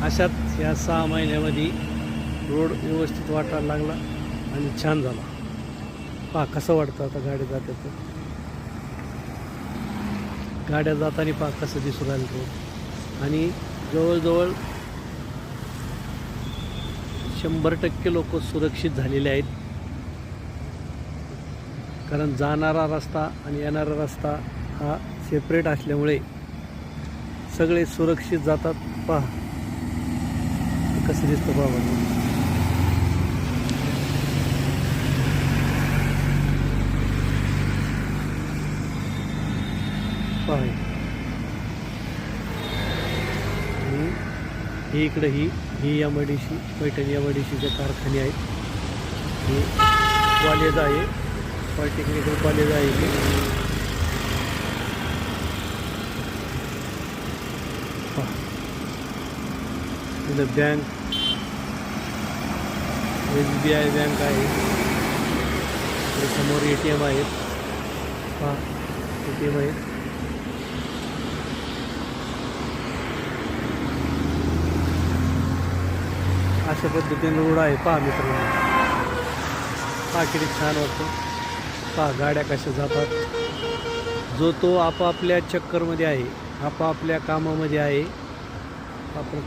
अशात या 6 महिन्यामध्ये रोड व्यवस्थित वाटायला लागला आणि छान झाला. पहा कसं वाटतं आता गाड्या जातात. गाड्या जाताना पहा कसं दिसू राहिलं रोड. आणि जवळजवळ 100% लोक सुरक्षित झालेले आहेत. कारण जाणारा रस्ता आणि येणारा रस्ता हा सेपरेट असल्यामुळे सगळे सुरक्षित जातात. पहा कसं दिसतं पहा बघा. पहा ही इकडं ही एमआयडीसी पैठण एमआयडीसीचे कारखाने आहेत. हे कॉलेज आहे, पॉलिटेक्निकल कॉलेज आहे इथे. इथं बँक SBI बँक आहे. समोर ATM आहेत. पहा ATM आहेत. अशा पद्धतीने रोड आहे. पहा मित्रांनो, पहा किती छान वाटतं. पहा गाड्या कशा जातात. जो तो आपापल्या चक्करमध्ये आहे, आपापल्या कामामध्ये आहे. आपण